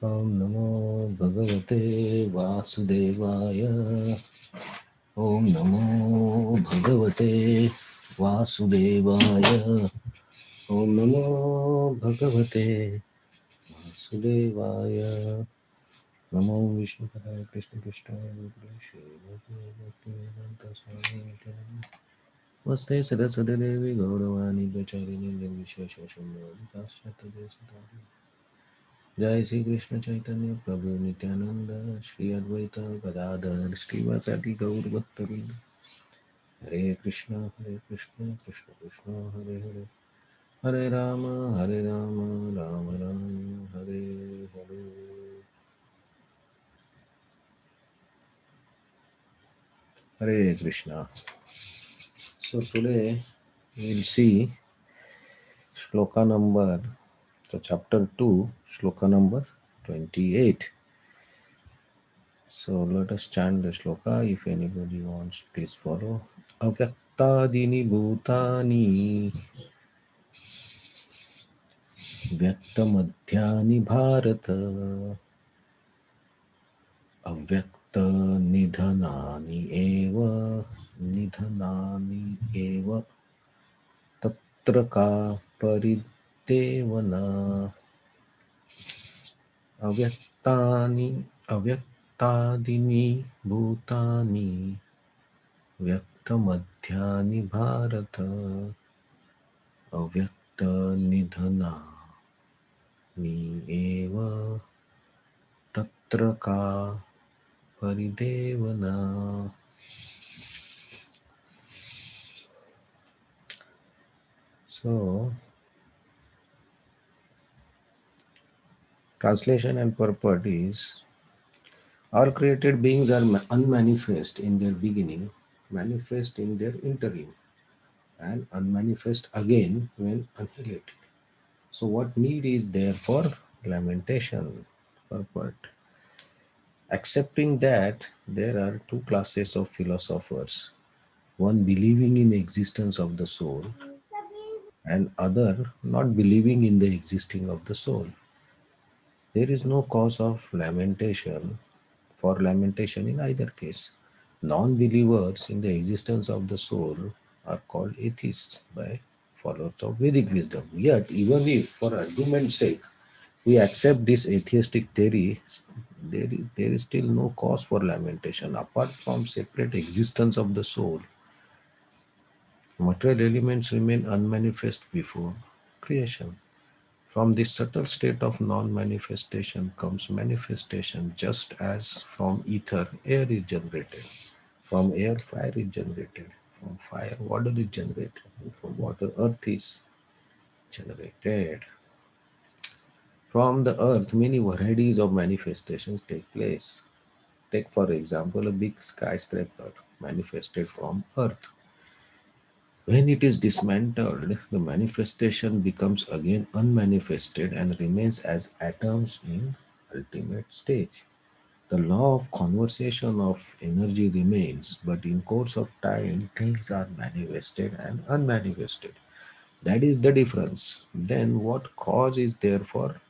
Om Namo Bhagavate Vasudevaya. Om Namo Bhagavate Vasudevaya. Om Namo Bhagavate Vasudevaya. Namo Vishnu Padaya Krishna Krishna Shri Bhakti Vedanta Swami Nityananda. Namaste Saraswati Devi Gauravani Pracharini Nirvishesha Shambhavi Paschata Desavari. जय श्री कृष्ण चैतन्य प्रभु नित्यानंद श्री अद्वैत गदाधर श्रीवासादि गौर भक्तवृंद हरे Krishna Krishna Krishna Hare Hare Hare Ram Ram Ram Hare Hare. Hare Krishna. So today we'll see shloka number, so chapter 2, shloka number 28. So let us chant the shloka. If anybody wants, please follow. Avyaktadini bhutani vyaktamadhyani bharata avyakta nidhanani eva tatra ka paridevana avyaktadini bhutani व्यक्तमध्यानि Bharat अव्यक्तनिधनानि एव तत्र का परिदेवना. So, translation and purport is all created beings are unmanifest in their beginning, manifest in their interim, and unmanifest again when annihilated. So, what need is there for lamentation? Purport. Accepting that there are two classes of philosophers, one believing in the existence of the soul and other not believing in the existing of the soul. There is no cause of lamentation for lamentation in either case. Non-believers in the existence of the soul are called atheists by followers of Vedic wisdom. Yet, even if, for argument's sake, we accept this atheistic theory, there is still no cause for lamentation. Apart from separate existence of the soul, material elements remain unmanifest before creation. From this subtle state of non-manifestation comes manifestation, just as from ether air is generated, from air fire is generated, from fire water is generated, and from water earth is generated. From the earth, many varieties of manifestations take place. Take, for example, a big skyscraper manifested from earth. When it is dismantled, the manifestation becomes again unmanifested and remains as atoms in ultimate stage. The law of conservation of energy remains, but in course of time, things are manifested and unmanifested. That is the difference. Then what cause is there for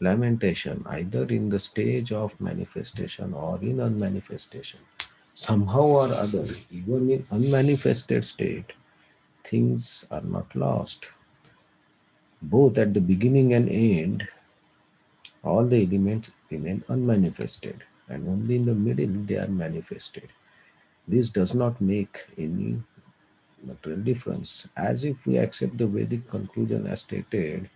lamentation, either in the stage of manifestation or in unmanifestation? Somehow or other, even in unmanifested state, things are not lost. Both at the beginning and end, all the elements remain unmanifested, and only in the middle they are manifested. This does not make any material difference. As if we accept the Vedic conclusion as stated,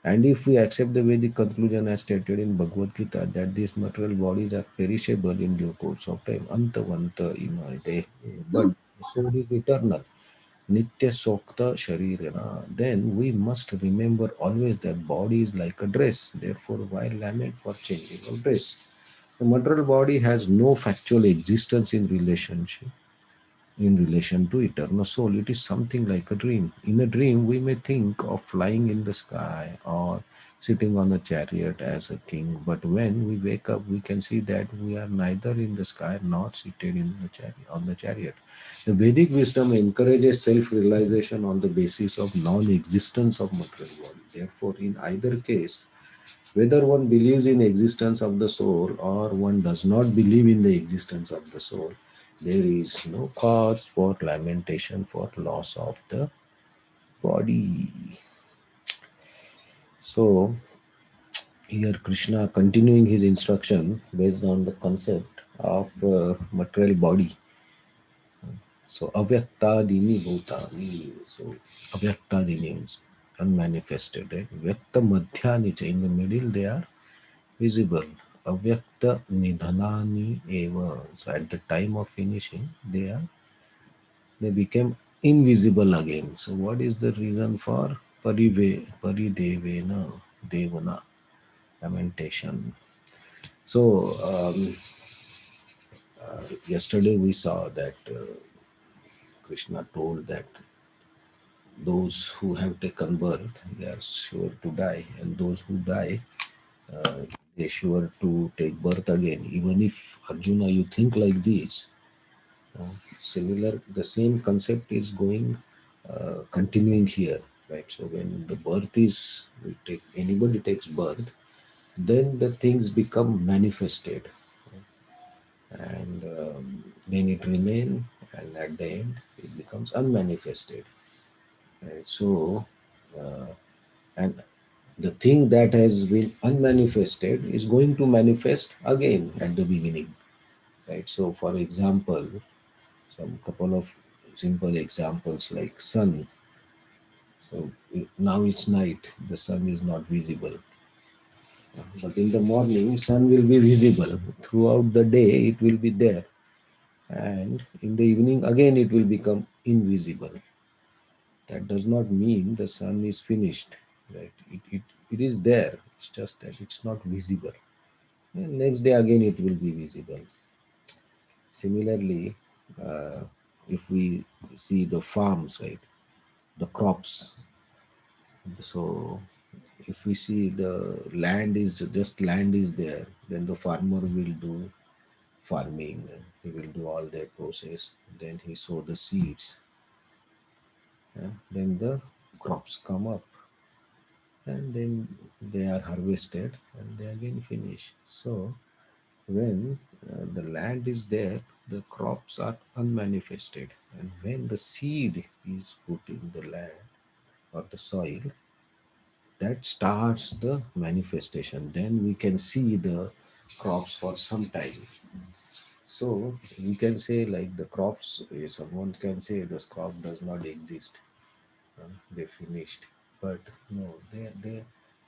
and if we accept the Vedic conclusion as stated in Bhagavad Gita that these material bodies are perishable in due course of time, antavanta imade, but soul is eternal. Nitya Sokta Sharirana, then we must remember always that body is like a dress. Therefore, why lament for changing of dress? The material body has no factual existence in relation to eternal soul. It is something like a dream. In a dream, we may think of flying in the sky or sitting on a chariot as a king, but when we wake up, we can see that we are neither in the sky nor seated in the chariot, on the chariot. The Vedic wisdom encourages self-realization on the basis of non-existence of material body. Therefore, in either case, Whether one believes in existence of the soul or one does not believe in the existence of the soul, there is no cause for lamentation for loss of the body. So here Krishna continuing his instruction based on the concept of material body. So avyaktadini bhutani. So avyaktadini means unmanifested. Right? Vyakta madhyani cha, in the middle they are visible. Avyakta nidhanani eva. So at the time of finishing, they became invisible again. So what is the reason for paridevena devana lamentation? So yesterday we saw that Krishna told that those who have taken birth, they are sure to die, and those who die, they sure to take birth again. Even if Arjuna, you think like this, similar, the same concept is going, continuing here, right? So when the birth is, we take anybody takes birth, then the things become manifested, and then it remain, and at the end it becomes unmanifested. Right? So, and the thing that has been unmanifested is going to manifest again at the beginning, right? So, for example, some couple of simple examples like sun. So now it's night, the sun is not visible, but in the morning sun will be visible. Throughout the day it will be there, and in the evening again it will become invisible. That does not mean the sun is finished, right? It is there, it's just that it's not visible, and next day again it will be visible. Similarly, uh, if we see the farms, right, the crops, so if we see the land is just land is there, then the farmer will do farming, he will do all that process, then he sow the seeds, then the crops come up, and then they are harvested and they again finish. So when the land is there, the crops are unmanifested, and when the seed is put in the land or the soil, that starts the manifestation. Then we can see the crops for some time. So we can say like the crops, someone can say this crop does not exist, they finished, but no,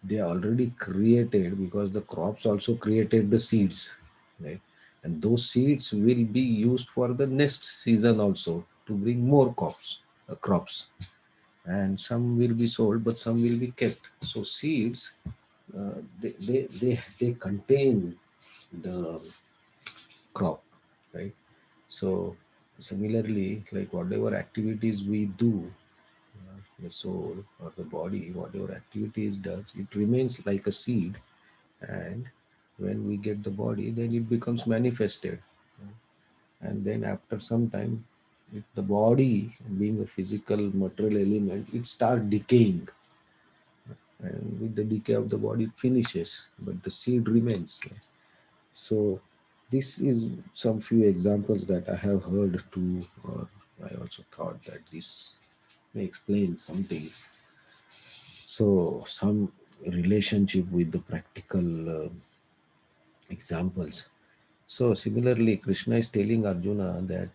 they already created, because the crops also created the seeds, right? And those seeds will be used for the next season also to bring more crops, and some will be sold but some will be kept. So seeds, they contain the crop, right? So similarly, like whatever activities we do, the soul or the body, whatever activities does, it remains like a seed, and when we get the body, then it becomes manifested, and then after some time, the body being a physical material element, it starts decaying, and with the decay of the body, it finishes, but the seed remains. So this is some few examples that I have heard too, or I also thought that this may explain something. So some relationship with the practical examples. So similarly, Krishna is telling Arjuna that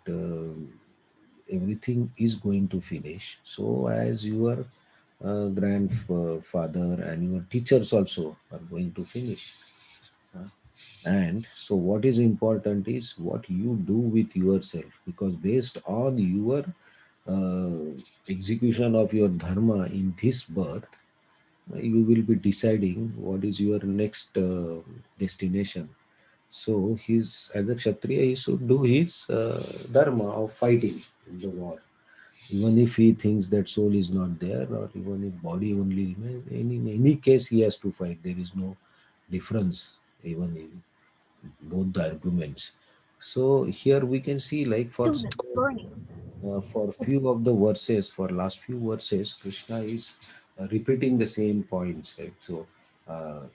everything is going to finish. So as your grandfather and your teachers also are going to finish. And so what is important is what you do with yourself, because based on your execution of your dharma in this birth, you will be deciding what is your next destination. So he's, as a kshatriya, he should do his dharma of fighting in the war, even if he thinks that soul is not there, or even if body only remains. In any case he has to fight. There is no difference even in both the arguments. So here we can see, like for few of the verses, for last few verses, Krishna is repeating the same points, right? So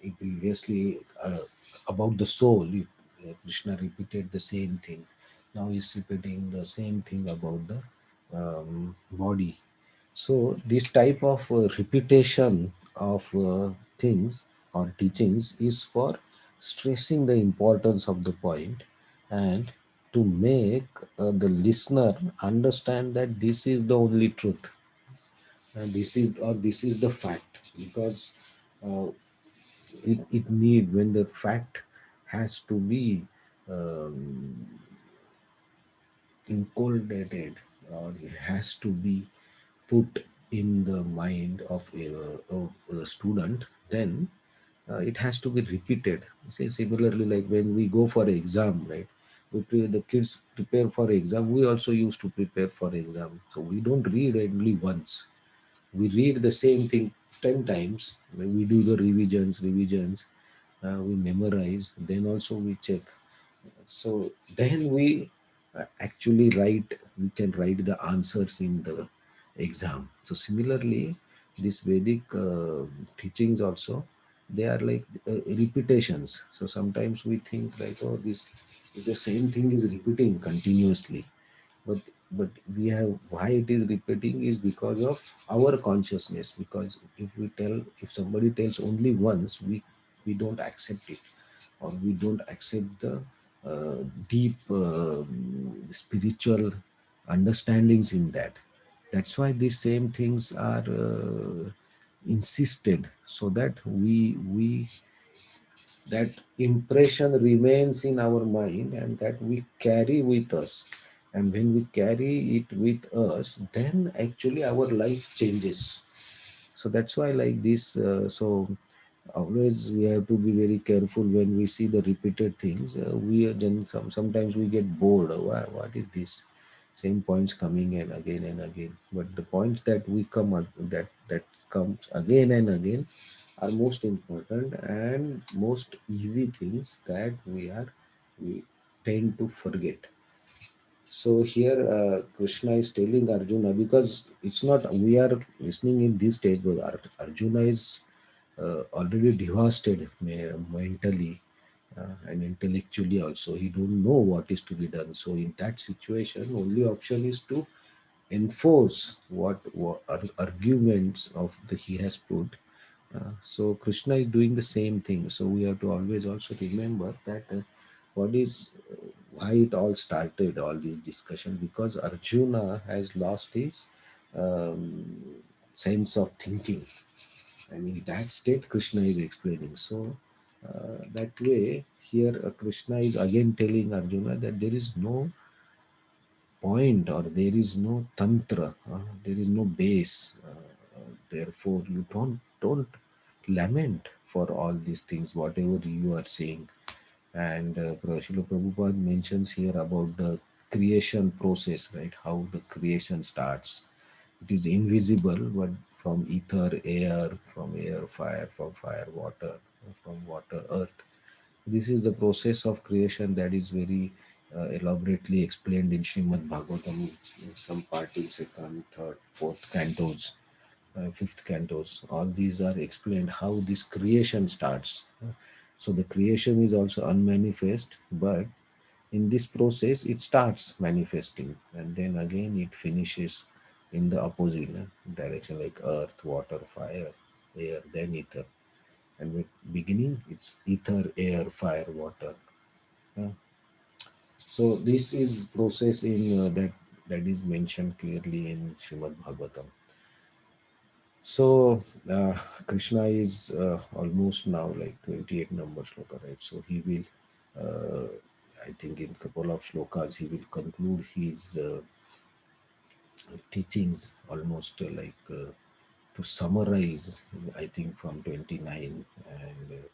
He previously about the soul, Krishna repeated the same thing. Now he's repeating the same thing about the body. So this type of repetition of things or teachings is for stressing the importance of the point, and to make the listener understand that this is the only truth, and this is the fact. Because uh, it need, when the fact has to be um, inculcated, or it has to be put in the mind of a student, then it has to be repeated. Say similarly, like when we go for exam, right? The kids prepare for exam. We also used to prepare for exam. So we don't read only once. We read the same thing 10 times. When we do the revisions, we memorize. Then also we check. So then we actually write, we can write the answers in the exam. So similarly, this Vedic teachings also, they are like repetitions. So sometimes we think like, oh, this is the same thing is repeating continuously. but but we have, why it is repeating is because of our consciousness. Because if somebody tells only once, we don't accept it, or we don't accept the deep spiritual understandings in that. That's why these same things are insisted, so that we that impression remains in our mind, and that we carry with us. And when we carry it with us, then actually our life changes. So that's why like this, so always we have to be very careful when we see the repeated things. We are then sometimes we get bored. What is this, same points coming in again and again? But the points that we that comes again and again are most important and most easy things that we tend to forget. So here Krishna is telling Arjuna, because it's not we are listening in this stage, but Arjuna is already devastated mentally and intellectually also. He don't know what is to be done. So in that situation, only option is to enforce what arguments of the he has put. So Krishna is doing the same thing. So we have to always also remember that what is why it all started, all this discussion, because Arjuna has lost his um, sense of thinking, and in that state Krishna is explaining. So that way here Krishna is again telling Arjuna that there is no point, or there is no tantra, there is no base. Therefore, you don't lament for all these things, whatever you are saying. And Srila Prabhupada mentions here about the creation process, right? How the creation starts. It is invisible, but from ether, air, from air, fire, from fire, water, from water, earth. This is the process of creation that is very elaborately explained in Srimad Bhagavatam, some part in second, third, fourth cantos, fifth cantos. All these are explained how this creation starts. So the creation is also unmanifest, but in this process it starts manifesting, and then again it finishes in the opposite direction, like earth, water, fire, air, then ether. And with beginning it's ether, air, fire, water. Uh, so this is process in that is mentioned clearly in Srimad Bhagavatam. So Krishna is almost now like 28 number shloka, right? So he will, I think, in couple of shlokas, he will conclude his teachings almost to summarize. I think from 29, and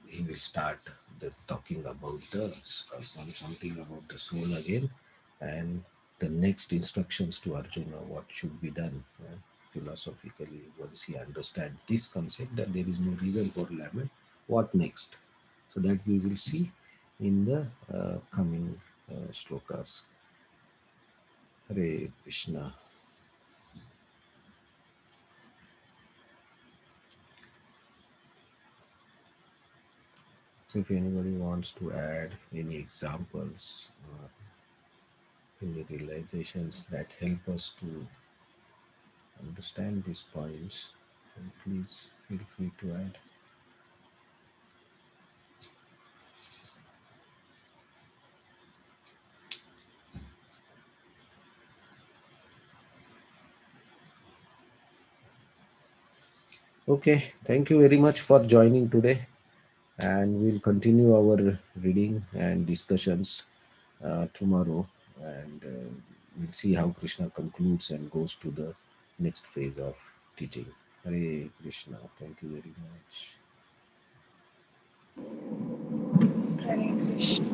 he will start the talking about the something about the soul again, and the next instructions to Arjuna, what should be done philosophically. Once he understands this concept that there is no reason for lament, what next? So that we will see in the coming shlokas. Hare Krishna. So if anybody wants to add any examples, any realizations that help us to understand these points, then please feel free to add. Okay, thank you very much for joining today, and we'll continue our reading and discussions tomorrow, and we'll see how Krishna concludes and goes to the next phase of teaching. Hare Krishna. Thank you very much. Hare Krishna.